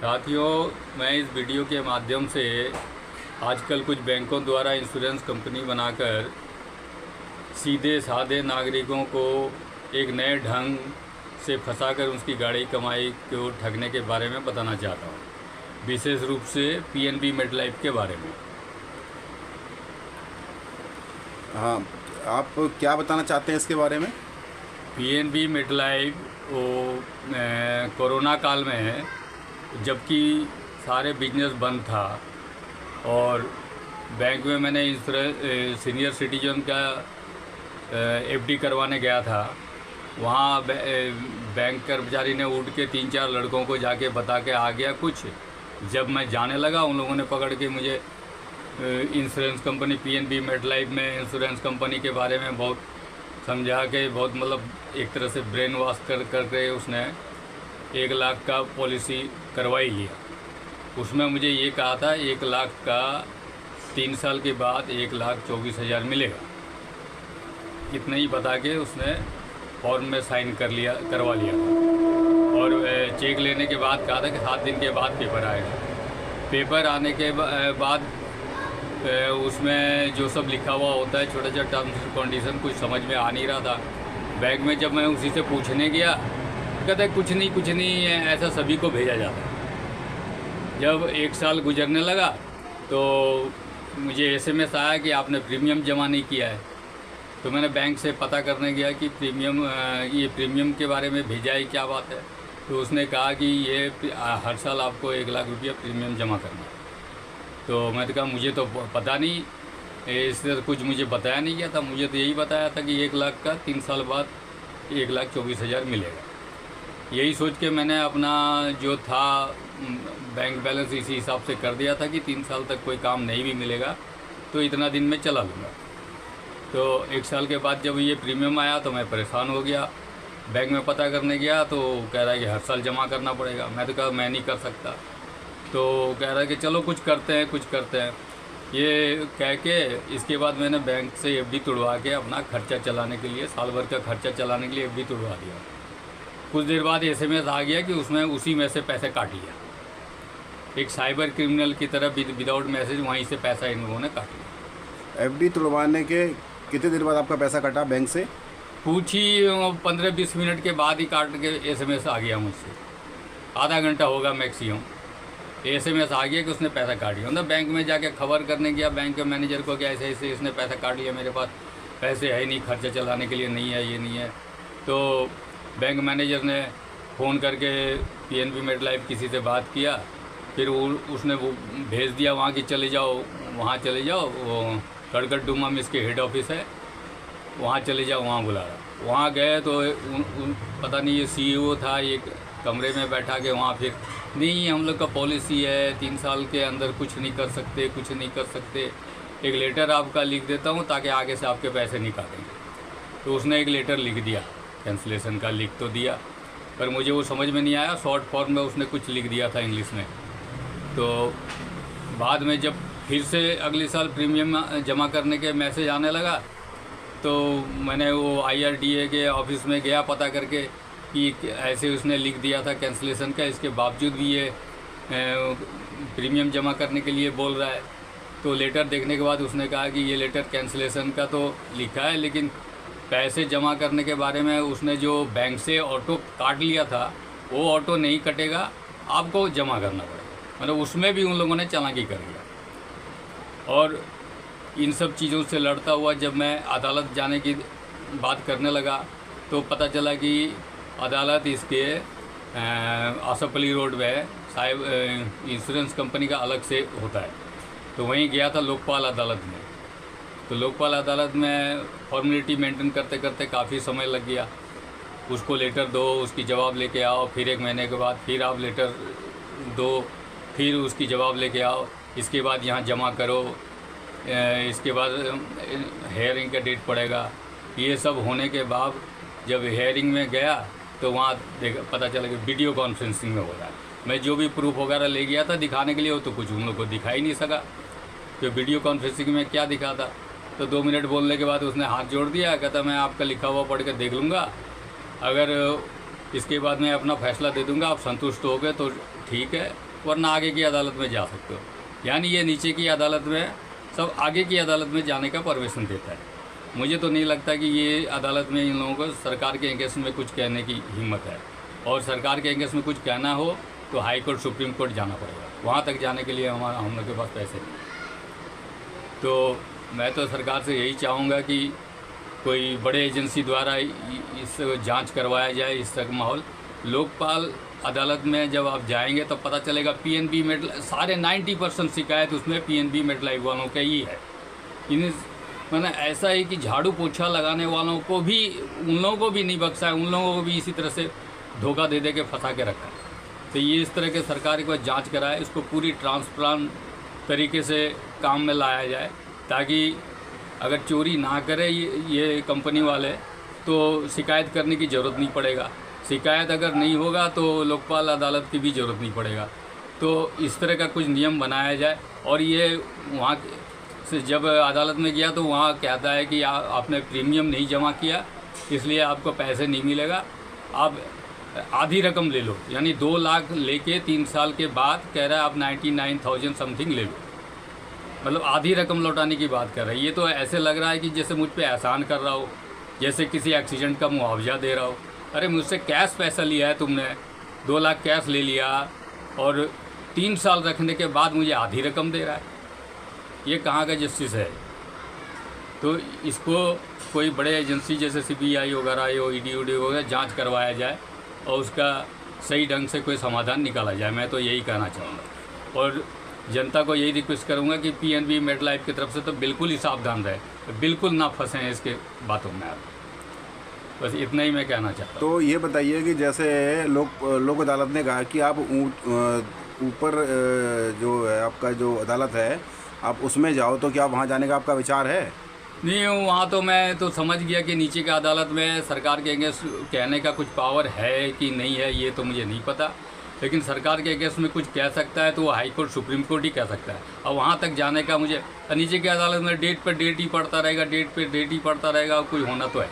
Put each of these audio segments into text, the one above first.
साथियों, मैं इस वीडियो के माध्यम से आजकल कुछ बैंकों द्वारा इंश्योरेंस कंपनी बनाकर सीधे साधे नागरिकों को एक नए ढंग से फंसाकर उसकी गाढ़ी कमाई को ठगने के बारे में बताना चाहता हूँ, विशेष रूप से पीएनबी मेडलाइफ के बारे में। हाँ, आप क्या बताना चाहते हैं इसके बारे में? पीएनबी मेडलाइफ वो कोरोना काल में, जबकि सारे बिजनेस बंद था और बैंक में मैंने सीनियर सिटीजन का एफडी करवाने गया था। वहाँ बैंक कर्मचारी ने उठ के 3-4 लड़कों को जाके बता के आ गया कुछ। जब मैं जाने लगा, उन लोगों ने पकड़ के मुझे इंश्योरेंस कंपनी पीएनबी मेडलाइफ में इंश्योरेंस कंपनी के बारे में बहुत समझा के, बहुत मतलब एक तरह से ब्रेन वॉश करके उसने 1 लाख का पॉलिसी करवाई लिया। उसमें मुझे ये कहा था 1 लाख का 3 साल के बाद 1,24,000 मिलेगा। इतना ही बता के उसने फॉर्म में साइन करवा लिया था। और चेक लेने के बाद कहा था कि 7 दिन के बाद पेपर आएगा। पेपर आने के बाद उसमें जो सब लिखा हुआ होता है, छोटा छोटा टर्म्स एंड कंडीशन, कुछ समझ में आ नहीं रहा था। बैंक में जब मैं उसी से पूछने गया, कहते कुछ नहीं ऐसा सभी को भेजा जाता है। जब 1 साल गुजरने लगा तो मुझे एसएमएस आया कि आपने प्रीमियम जमा नहीं किया है। तो मैंने बैंक से पता करने गया कि ये प्रीमियम के बारे में भेजा है, क्या बात है। तो उसने कहा कि ये हर साल आपको 1 लाख रुपया प्रीमियम जमा करना है। तो मैं तो कहा मुझे तो पता नहीं, इससे कुछ मुझे बताया नहीं गया था। मुझे तो यही बताया था कि 1 लाख का 3 साल बाद 1,24,000 मिलेगा। यही सोच के मैंने अपना जो था बैंक बैलेंस इसी हिसाब से कर दिया था कि 3 साल तक कोई काम नहीं भी मिलेगा तो इतना दिन में चला लूँगा। तो 1 साल के बाद जब ये प्रीमियम आया तो मैं परेशान हो गया। बैंक में पता करने गया तो कह रहा है कि हर साल जमा करना पड़ेगा। मैं तो कहा मैं नहीं कर सकता। तो कह रहा है कि चलो कुछ करते हैं। ये कह के इसके बाद मैंने बैंक से एफडी तुड़वा के अपना खर्चा चलाने के लिए, साल भर का खर्चा चलाने के लिए एफडी तुड़वा दिया। कुछ देर बाद एसएमएस आ गया कि उसमें उसी में से पैसे काट लिया। एक साइबर क्रिमिनल की तरह विदाउट मैसेज वहीं से पैसा इन लोगों ने काट लिया। एफडी तुड़वाने के कितने देर बाद आपका पैसा कटा बैंक से? कुछ ही 15-20 मिनट के बाद ही काट के एसएमएस आ गया मुझसे। आधा घंटा होगा मैक्सिमम। एसएमएस आ गया कि उसने पैसा काट लिया। मतलब बैंक में जाके खबर करने गया बैंक के मैनेजर को कि ऐसे ऐसे इसने पैसा काट लिया, मेरे पास पैसे है नहीं, खर्चा चलाने के लिए नहीं है, ये नहीं है। तो बैंक मैनेजर ने फ़ोन करके पीएनबी मेडलाइफ किसी से बात किया। फिर उसने वो भेज दिया वहाँ की वहाँ चले जाओ, वो कड़कड़डुमा में इसके हेड ऑफिस है, वहाँ चले जाओ, वहाँ बुला रहा। वहाँ गए तो पता नहीं ये सीईओ था, ये कमरे में बैठा के वहाँ फिर नहीं, हम लोग का पॉलिसी है 3 साल के अंदर कुछ नहीं कर सकते। एक लेटर आपका लिख देता हूँ ताकि आगे से आपके पैसे निकालेंगे। तो उसने एक लेटर लिख दिया, कैंसिलेशन का लिख तो दिया, पर मुझे वो समझ में नहीं आया। शॉर्ट फॉर्म में उसने कुछ लिख दिया था इंग्लिश में। तो बाद में जब फिर से अगले साल प्रीमियम जमा करने के मैसेज आने लगा तो मैंने वो IRDA के ऑफिस में गया पता करके कि ऐसे उसने लिख दिया था कैंसिलेशन का, इसके बावजूद भी ये प्रीमियम जमा करने के लिए बोल रहा है। तो लेटर देखने के बाद उसने कहा कि ये लेटर कैंसिलेशन का तो लिखा है, लेकिन पैसे जमा करने के बारे में उसने जो बैंक से ऑटो काट लिया था वो ऑटो नहीं कटेगा, आपको जमा करना पड़ेगा। मतलब उसमें भी उन लोगों ने चालाकी कर दिया। और इन सब चीज़ों से लड़ता हुआ जब मैं अदालत जाने की बात करने लगा तो पता चला कि अदालत इसके आसफअली रोड में इंश्योरेंस कंपनी का अलग से होता है। तो वहीं गया था लोकपाल अदालत में। तो लोकपाल अदालत में फॉर्मेलिटी मेंटेन करते करते काफ़ी समय लग गया। उसको लेटर दो, उसकी जवाब लेके आओ, फिर 1 महीने के बाद फिर आप लेटर दो, फिर उसकी जवाब लेके आओ, इसके बाद यहाँ जमा करो, इसके बाद हेयरिंग का डेट पड़ेगा। ये सब होने के बाद जब हेयरिंग में गया तो वहाँ पता चला कि वीडियो कॉन्फ्रेंसिंग में हो रहा है। मैं जो भी प्रूफ वगैरह ले गया था दिखाने के लिए, वो तो कुछ उन लोग को दिखा ही नहीं सका। तो वीडियो कॉन्फ्रेंसिंग में क्या दिखा था। तो 2 मिनट बोलने के बाद उसने हाथ जोड़ दिया, कहता मैं आपका लिखा हुआ पढ़ के देख लूँगा, अगर इसके बाद मैं अपना फैसला दे दूँगा, आप संतुष्ट हो गए तो ठीक है, वरना आगे की अदालत में जा सकते हो। यानी ये नीचे की अदालत में सब आगे की अदालत में जाने का परमिशन देता है। मुझे तो नहीं लगता कि ये अदालत में इन लोगों को सरकार के अगेंस्ट में कुछ कहने की हिम्मत है, और सरकार के अगेंस्ट में कुछ कहना हो तो हाई कोर्ट सुप्रीम कोर्ट जाना पड़ेगा। वहाँ तक जाने के लिए हम लोग के पास पैसे नहीं। तो मैं तो सरकार से यही चाहूँगा कि कोई बड़े एजेंसी द्वारा इस जांच करवाया जाए। इस तक माहौल लोकपाल अदालत में जब आप जाएंगे तो पता चलेगा पीएनबी मेड सारे 90% शिकायत उसमें पीएनबी मेडलाइफ वालों का ही है। इन मैंने ऐसा है कि झाड़ू पोछा लगाने वालों को भी, उन लोगों को भी नहीं बख्शा है, उन लोगों को भी इसी तरह से धोखा दे के फंसा के रखा है। तो ये इस तरह के सरकार के पास जाँच कराए, इसको पूरी ट्रांसपेरेंट तरीके से काम में लाया जाए, ताकि अगर चोरी ना करे ये कंपनी वाले तो शिकायत करने की ज़रूरत नहीं पड़ेगा। शिकायत अगर नहीं होगा तो लोकपाल अदालत की भी ज़रूरत नहीं पड़ेगा। तो इस तरह का कुछ नियम बनाया जाए। और ये वहाँ से जब अदालत में गया तो वहाँ कहता है कि आपने प्रीमियम नहीं जमा किया, इसलिए आपको पैसे नहीं मिलेगा, आप आधी रकम ले लो। यानी 2 लाख लेके 3 साल के बाद कह रहा है आप 99,000 समथिंग ले लो, मतलब आधी रकम लौटाने की बात कर रहा है। ये तो ऐसे लग रहा है कि जैसे मुझ पे एहसान कर रहा हो, जैसे किसी एक्सीडेंट का मुआवजा दे रहा हो। अरे मुझसे कैश पैसा लिया है तुमने, 2 लाख कैश ले लिया और 3 साल रखने के बाद मुझे आधी रकम दे रहा है। ये कहाँ का जस्टिस है? तो इसको कोई बड़े एजेंसी जैसे CBI वगैरह या ED वगैरह जांच करवाया जाए और उसका सही ढंग से कोई समाधान निकाला जाए। मैं तो यही कहना चाहूँगा और जनता को यही रिक्वेस्ट करूँगा कि PNB मेडलाइफ की तरफ से तो बिल्कुल ही सावधान रहे, बिल्कुल ना फंसें इसके बातों में। आप बस इतना ही मैं कहना चाहता हूँ। तो ये बताइए कि जैसे लोक अदालत ने कहा कि आप ऊपर जो है आपका जो अदालत है आप उसमें जाओ, तो क्या वहाँ जाने का आपका विचार है? नहीं, वहाँ तो मैं तो समझ गया कि नीचे की अदालत में सरकार के अगेंस्ट कहने का कुछ पावर है कि नहीं है, ये तो मुझे नहीं पता। लेकिन सरकार के अगेंस्ट में कुछ कह सकता है तो वो हाई कोर्ट सुप्रीम कोर्ट ही कह सकता है। और वहाँ तक जाने का मुझे नीचे की अदालत में डेट पर डेट ही पड़ता रहेगा, डेट पे डेट ही पड़ता रहेगा, और कुछ होना तो है,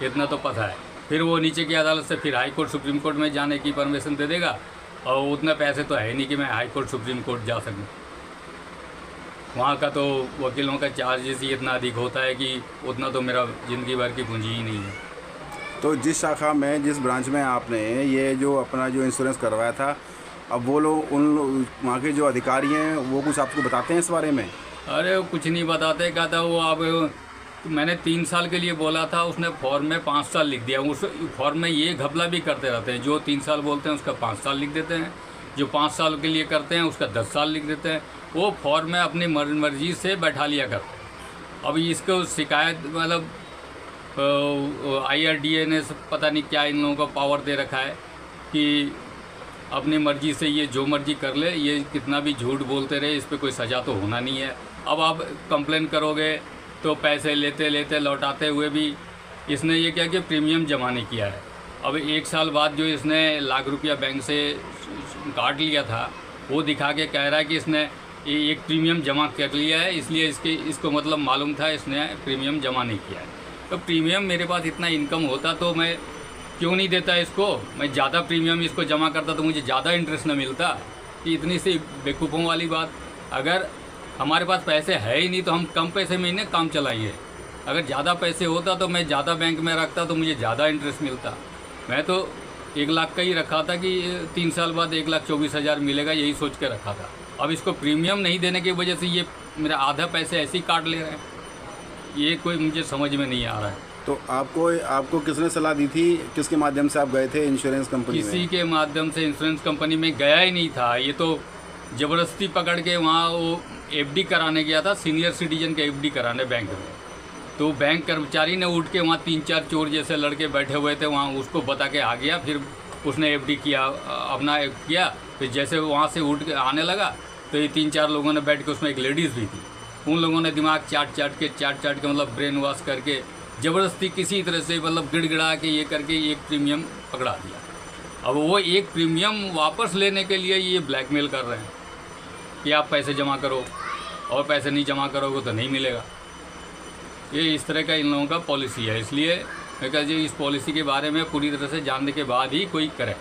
इतना तो पता है। फिर वो नीचे की अदालत से फिर हाई कोर्ट सुप्रीम कोर्ट में जाने की परमिशन दे देगा, और उतने पैसे तो है नहीं कि मैं हाई कोर्ट सुप्रीम कोर्ट जा सकूँ। वहाँ का तो वकीलों का चार्जेस ही इतना अधिक होता है कि उतना तो मेरा ज़िंदगी भर की पूंजी ही नहीं है। तो जिस शाखा में, जिस ब्रांच में आपने ये जो अपना जो इंश्योरेंस करवाया था, अब वो लोग वहाँ के जो अधिकारी हैं वो कुछ आपको बताते हैं इस बारे में? अरे वो कुछ नहीं बताते। कहा था वो आप मैंने 3 साल के लिए बोला था, उसने फॉर्म में 5 साल लिख दिया। उस फॉर्म में ये घपला भी करते रहते हैं, जो 3 साल बोलते हैं उसका 5 साल लिख देते हैं, जो 5 साल के लिए करते हैं उसका 10 साल लिख देते हैं। वो फॉर्म में अपनी मर्जी से बैठा लिया करते हैं। अब इसको शिकायत मतलब IRDA ने पता नहीं क्या इन लोगों को पावर दे रखा है कि अपनी मर्जी से ये जो मर्जी कर ले, ये कितना भी झूठ बोलते रहे, इस पर कोई सज़ा तो होना नहीं है। अब आप कंप्लेन करोगे तो पैसे लेते लेते लौटाते हुए भी इसने ये क्या कि प्रीमियम जमा नहीं किया है। अब 1 साल बाद जो इसने लाख रुपया बैंक से काट लिया था, वो दिखा के कह रहा है कि इसने एक प्रीमियम जमा कर लिया है, इसलिए इसको मतलब मालूम था इसने प्रीमियम जमा नहीं किया है। तो प्रीमियम मेरे पास इतना इनकम होता तो मैं क्यों नहीं देता इसको? मैं ज़्यादा प्रीमियम इसको जमा करता तो मुझे ज़्यादा इंटरेस्ट न मिलता। कि इतनी सी बेवकूफ़ों वाली बात। अगर हमारे पास पैसे है ही नहीं तो हम कम पैसे में ही नहीं काम चलाइए। अगर ज़्यादा पैसे होता तो मैं ज़्यादा बैंक में रखता तो मुझे ज़्यादा इंटरेस्ट मिलता। मैं तो 1 लाख का ही रखा था कि 3 साल बाद 1,24,000 मिलेगा, यही सोच के रखा था। अब इसको प्रीमियम नहीं देने की वजह से ये मेरा आधा पैसे ऐसे ही काट ले रहे हैं। ये कोई मुझे समझ में नहीं आ रहा है। तो आपको किसने सलाह दी थी? किसके माध्यम से आप गए थे इंश्योरेंस कंपनी में? किसी के माध्यम से इंश्योरेंस कंपनी में गया ही नहीं था। ये तो ज़बरदस्ती पकड़ के वहाँ वो FD कराने गया था, सीनियर सिटीजन का FD कराने बैंक में। तो बैंक कर्मचारी ने उठ के वहाँ 3-4 चोर जैसे लड़के बैठे हुए थे, वहाँ उसको बता के आ गया। फिर उसने FD किया, अपना किया। फिर जैसे वहाँ से उठ के आने लगा तो ये 3-4 लोगों ने बैठ के, उसमें एक लेडीज़ भी थी, उन लोगों ने दिमाग चाट के मतलब ब्रेन वॉश करके ज़बरदस्ती किसी तरह से मतलब गिड़गिड़ा के ये करके एक प्रीमियम पकड़ा दिया। अब वो एक प्रीमियम वापस लेने के लिए ये ब्लैकमेल कर रहे हैं कि आप पैसे जमा करो, और पैसे नहीं जमा करोगे तो नहीं मिलेगा। ये इस तरह का इन लोगों का पॉलिसी है। इसलिए मैं कहता हूँ इस पॉलिसी के बारे में पूरी तरह से जानने के बाद ही कोई करे।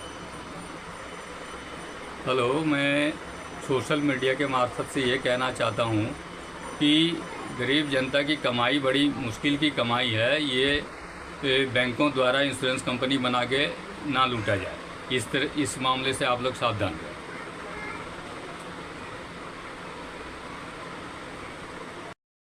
हेलो, मैं सोशल मीडिया के मार्फत से ये कहना चाहता हूँ कि गरीब जनता की कमाई बड़ी मुश्किल की कमाई है। ये बैंकों द्वारा इंश्योरेंस कंपनी बना के ना लूटा जाए, इस मामले से आप लोग सावधान रहें।